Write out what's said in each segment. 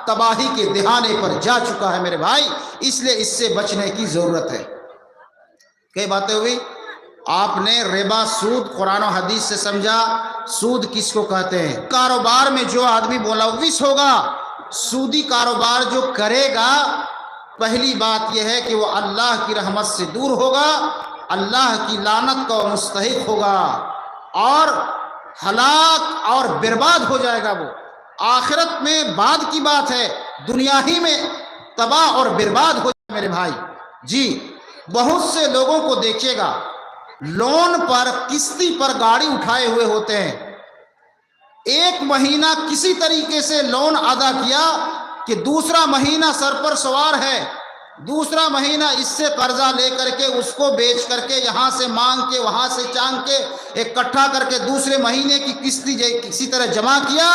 تباہی کے دہانے پر جا چکا ہے میرے بھائی، اس لیے اس سے بچنے کی ضرورت ہے۔ کئی باتیں ہوئی، آپ نے ربا سود قرآن و حدیث سے سمجھا، سود کس کو کہتے ہیں؟ کاروبار میں جو آدمی ملوث ہوگا، سودی کاروبار جو کرے گا، پہلی بات یہ ہے کہ وہ اللہ کی رحمت سے دور ہوگا، اللہ کی لعنت کا مستحق ہوگا، اور ہلاک اور برباد ہو جائے گا۔ وہ آخرت میں بعد کی بات ہے، دنیا ہی میں تباہ اور برباد ہو جائے میرے بھائی۔ جی، بہت سے لوگوں کو دیکھیے گا، لون پر قسطی پر گاڑی اٹھائے ہوئے ہوتے ہیں، ایک مہینہ کسی طریقے سے لون ادا کیا کہ دوسرا مہینہ سر پر سوار ہے، دوسرا مہینہ اس سے قرضہ لے کر کے اس کو بیچ کر کے یہاں سے مانگ کے وہاں سے چانگ کے اکٹھا کر کے دوسرے مہینے کی قسطی کسی طرح جمع کیا،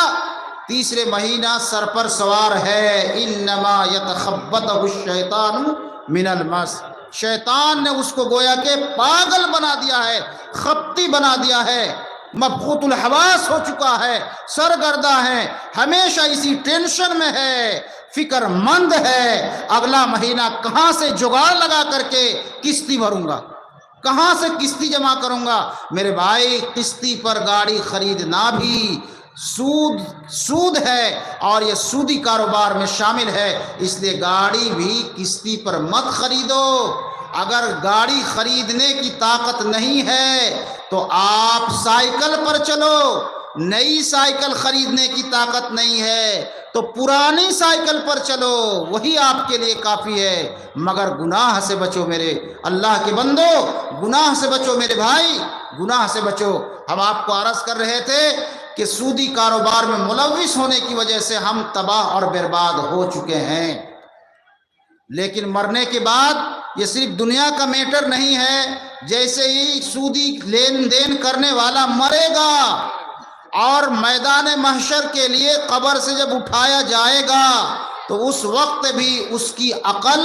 تیسرے مہینہ سر پر سوار ہے۔ انما یتخبطہ الشیطان من المس، شیطان نے اس کو گویا کہ پاگل بنا دیا ہے، خپتی بنا دیا ہے، مبخوت الحواس ہو چکا ہے، سرگردہ ہے، ہمیشہ اسی ٹینشن میں ہے، فکر مند ہے، اگلا مہینہ کہاں سے جگاڑ لگا کر کے قسطی بھروں گا، کہاں سے قسطی جمع کروں گا۔ میرے بھائی، قسطی پر گاڑی خریدنا بھی سود ہے، اور یہ سودی کاروبار میں شامل ہے، اس لیے گاڑی بھی قسطی پر مت خریدو۔ اگر گاڑی خریدنے کی طاقت نہیں ہے تو آپ سائیکل پر چلو، نئی سائیکل خریدنے کی طاقت نہیں ہے تو پرانی سائیکل پر چلو، وہی آپ کے لیے کافی ہے، مگر گناہ سے بچو میرے اللہ کے بندو، گناہ سے بچو میرے بھائی، گناہ سے بچو۔ ہم آپ کو عرض کر رہے تھے کہ سودی کاروبار میں ملوث ہونے کی وجہ سے ہم تباہ اور برباد ہو چکے ہیں، لیکن مرنے کے بعد یہ صرف دنیا کا میٹر نہیں ہے، جیسے ہی سودی لین دین کرنے والا مرے گا اور میدان محشر کے لیے قبر سے جب اٹھایا جائے گا تو اس وقت بھی اس کی عقل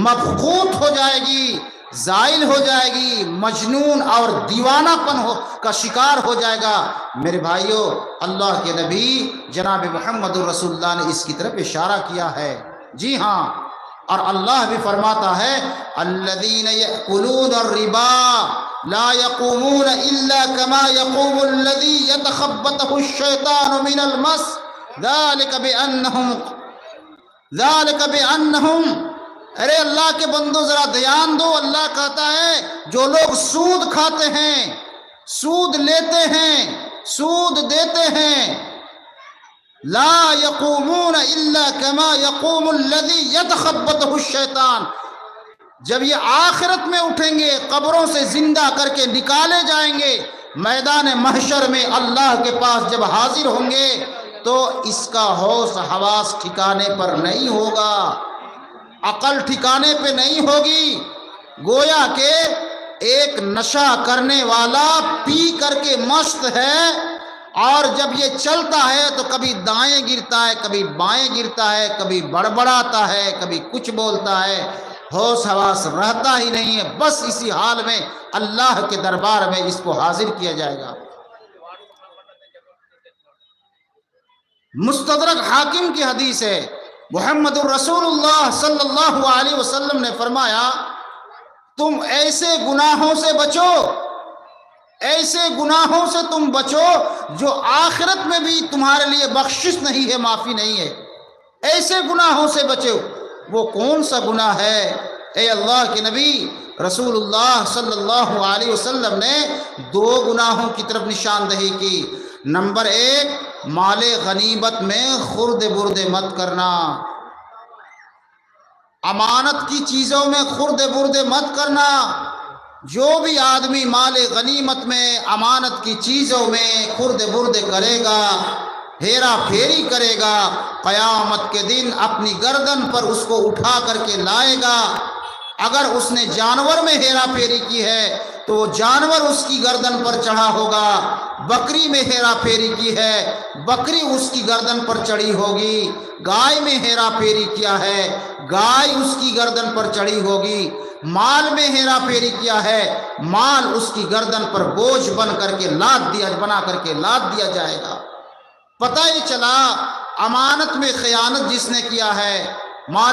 مفقود ہو جائے گی، زائل ہو جائے گی، مجنون اور دیوانہ پن کا شکار ہو جائے گا۔ میرے بھائیوں، اللہ کے نبی جناب محمد رسول اللہ نے اس کی طرف اشارہ کیا ہے۔ جی ہاں، اور اللہ بھی فرماتا ہے الذین یأکلون الربا لا یقومون الا کما یقوم الذی یتخبطہ الشیطان من المس ذالک بانہم، ارے اللہ کے بندو ذرا دھیان دو، اللہ کہتا ہے جو لوگ سود کھاتے ہیں، سود لیتے ہیں، سود دیتے ہیں، لا یقومون الا کما یقوم الذی یتخبطہ الشیطان، جب یہ آخرت میں اٹھیں گے، قبروں سے زندہ کر کے نکالے جائیں گے، میدان محشر میں اللہ کے پاس جب حاضر ہوں گے تو اس کا ہوش حواس ٹھکانے پر نہیں ہوگا، عقل ٹھکانے پہ نہیں ہوگی، گویا کہ ایک نشہ کرنے والا پی کر کے مست ہے، اور جب یہ چلتا ہے تو کبھی دائیں گرتا ہے، کبھی بائیں گرتا ہے، کبھی بڑبڑاتا ہے، کبھی کچھ بولتا ہے، ہوش حواس رہتا ہی نہیں ہے، بس اسی حال میں اللہ کے دربار میں اس کو حاضر کیا جائے گا۔ مستدرک حاکم کی حدیث ہے، محمد الرسول اللہ صلی اللہ علیہ وسلم نے فرمایا تم ایسے گناہوں سے بچو، ایسے گناہوں سے تم بچو جو آخرت میں بھی تمہارے لیے بخشش نہیں ہے، معافی نہیں ہے، ایسے گناہوں سے بچو۔ وہ کون سا گناہ ہے؟ اے اللہ کے نبی رسول اللہ صلی اللہ علیہ وسلم نے دو گناہوں کی طرف نشاندہی کی۔ نمبر ایک، مال غنیمت میں خرد برد مت کرنا، امانت کی چیزوں میں خرد برد مت کرنا۔ جو بھی آدمی مال غنیمت میں، امانت کی چیزوں میں خرد برد کرے گا، ہیرا پھیری کرے گا، قیامت کے دن اپنی گردن پر اس کو اٹھا کر کے لائے گا۔ اگر اس نے جانور میں ہیرا پھیری کی ہے تو وہ جانور اس کی گردن پر چڑھا ہوگا، بکری میں ہیرا پھیری کی ہے، بکری اس کی گردن پر چڑھی ہوگی، گائے میں ہیرا پھیری کیا ہے، گائے اس کی گردن پر چڑھی ہوگی، مال میں ہیرا پھیری کیا ہے، مال اس کی گردن پر بوجھ بنا کر کے لاد دیا جائے گا۔ پتہ یہ چلا امانت میں خیانت جس نے کیا ہے، مال